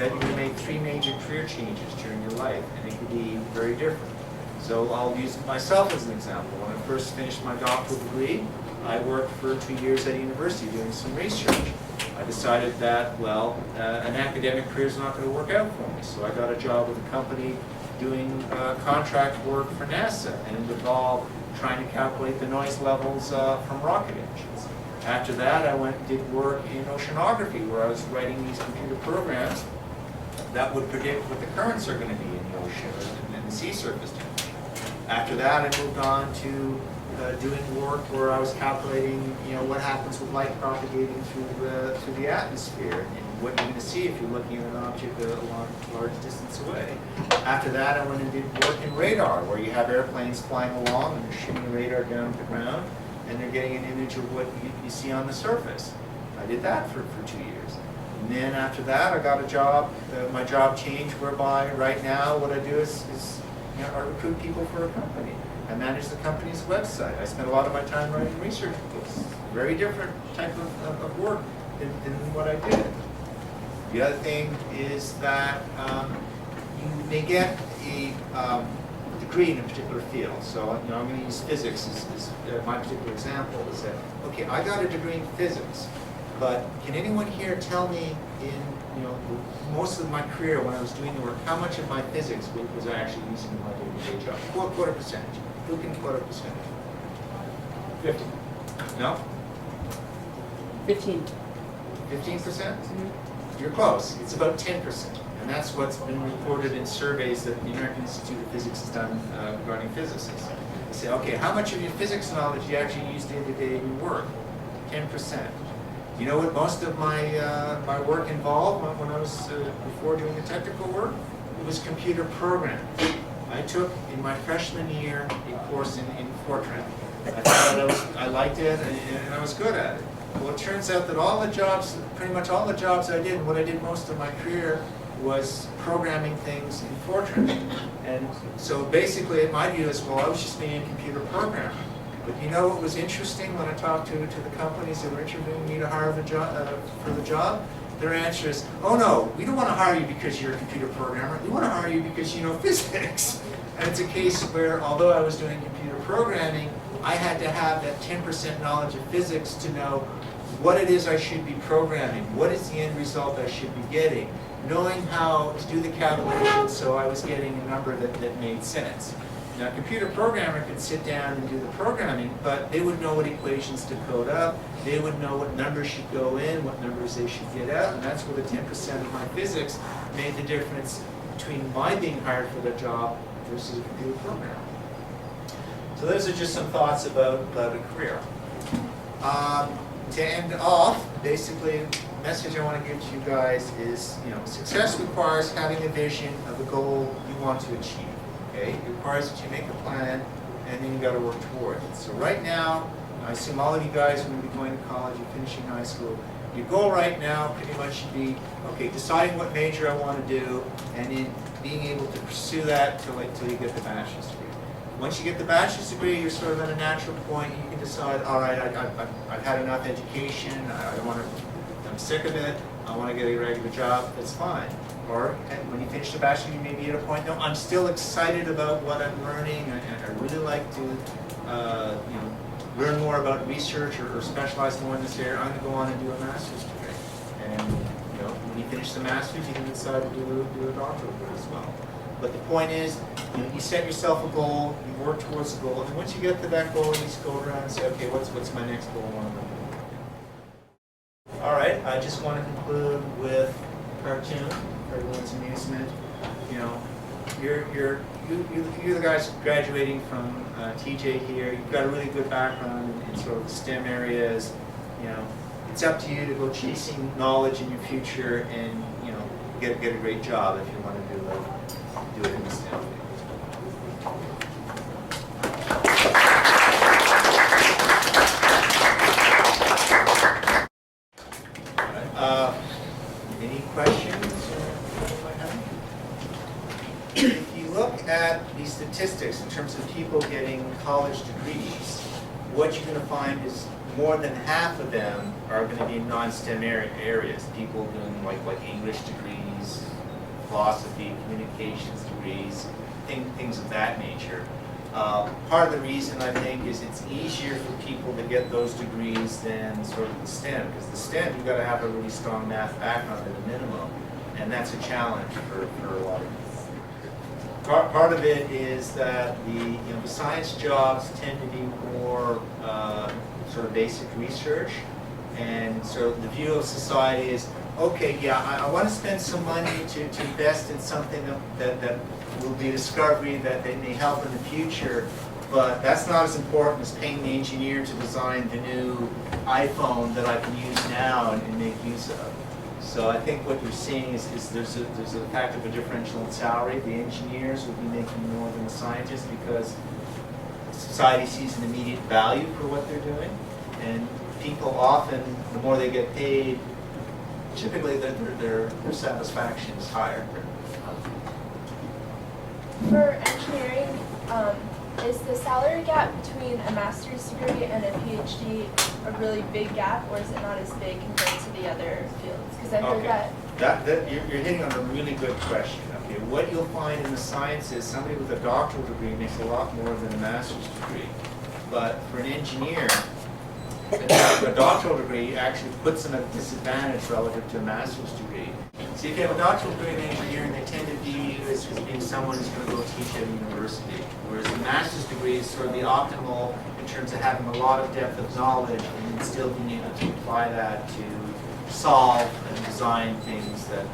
that you're going to make 3 major career changes during your life, and it could be very different. So I'll use myself as an example. When I first finished my doctoral degree, I worked for 2 years at a university doing some research. I decided that, well, an academic career is not going to work out for me, so I got a job with a company doing contract work for NASA, and it involved trying to calculate the noise levels from rocket engines. After that, I went and did work in oceanography, where I was writing these computer programs that would predict what the currents are going to be in the ocean and the sea surface temperature. After that, I moved on to doing work where I was calculating, what happens with light propagating through the atmosphere, and what you're going to see if you're looking at an object a large distance away. After that, I went and did work in radar, where you have airplanes flying along and they're shooting radar down to the ground, and they're getting an image of what you see on the surface. I did that for 2 years. And then after that, I got a job, my job changed, whereby right now what I do is I recruit people for a company. I manage the company's website. I spend a lot of my time writing research books. Very different type of work than what I did. The other thing is that you may get a degree in a particular field. So I'm going to use physics as my particular example. Is that, okay, I got a degree in physics, but can anyone here tell me in most of my career when I was doing the work, how much of my physics was I actually using in my day-to-day job? Quarter percentage. Who can quote a percentage? 50. No? 15. 15%? Mm-hmm. You're close. It's about 10%. And that's what's been reported in surveys that the American Institute of Physics has done regarding physicists. They say, okay, how much of your physics knowledge do you actually use day-to-day in your work? 10%. You know what most of my my work involved when I was before doing the technical work? It was computer programming. I took in my freshman year a course in Fortran. I thought I liked it and I was good at it. Well, it turns out that pretty much all the jobs I did, and what I did most of my career, was programming things in Fortran. And so basically, my view is, well, I was just being a computer programmer. But you know what was interesting when I talked to the companies that were interviewing me to hire for the job? Their answer is, oh no, we don't want to hire you because you're a computer programmer. We want to hire you because you know physics. And it's a case where, although I was doing computer programming, I had to have that 10% knowledge of physics to know what it is I should be programming, what is the end result I should be getting, knowing how to do the calculations so I was getting a number that made sense. Now, a computer programmer could sit down and do the programming, but they would know what equations to code up, they would know what numbers should go in, what numbers they should get out, and that's where the 10% of my physics made the difference between my being hired for the job versus a computer programmer. So those are just some thoughts about a career. To end off, basically, the message I want to give to you guys is, success requires having a vision of the goal you want to achieve. Okay? It requires that you make a plan, and then you got to work toward it. So right now, I assume all of you guys are going to be going to college, you're finishing high school. Your goal right now pretty much should be, okay, deciding what major I want to do, and then being able to pursue that till you get the bachelor's degree. Once you get the bachelor's degree, you're sort of at a natural point. You can decide, all right, I've had enough education. I'm sick of it. I want to get a regular job. That's fine. Or when you finish the bachelor, you may be at a point, no, I'm still excited about what I'm learning. I really like to, learn more about research or specialize more in this area. I'm going to go on and do a master's degree. And when you finish the master's, you can decide to do a doctorate degree as well. But the point is, you set yourself a goal, you work towards the goal, and once you get to that goal, you just go around and say, okay, what's my next goal? All right, I just want to conclude with a cartoon for everyone's amusement. You're the guys graduating from TJ here. You've got a really good background in sort of STEM areas. It's up to you to go chasing knowledge in your future and get a great job if you want to do it in the STEM field. Any questions? If you look at the statistics in terms of people getting college degrees, what you're going to find is more than half of them are going to be in non-STEM areas. People doing like English degrees, philosophy, communications degrees, things of that nature. Part of the reason I think is it's easier for people to get those degrees than sort of the STEM, because the STEM you've got to have a really strong math background at a minimum, and that's a challenge for a lot of people. Part of it is that the science jobs tend to be more sort of basic research, and so the view of society is, okay, yeah, I want to spend some money to invest in something that will be a discovery that they may help in the future, but that's not as important as paying the engineer to design the new iPhone that I can use now and make use of. So I think what you're seeing is there's a fact of a differential in salary. The engineers will be making more than the scientists because society sees an immediate value for what they're doing, and people often, the more they get paid, typically their satisfaction is higher. For engineering, is the salary gap between a master's degree and a PhD a really big gap, or is it not as big compared to the other fields? Because I've heard that. You're hitting on a really good question. Okay, what you'll find in the sciences, somebody with a doctoral degree makes a lot more than a master's degree. But for an engineer, a doctoral degree actually puts them at a disadvantage relative to a master's degree. So if you have a doctoral degree in engineering, they tend to view you as being someone who's going to go teach at a university. Whereas a master's degree is sort of the optimal in terms of having a lot of depth of knowledge and then still being able to apply that to solve and design things that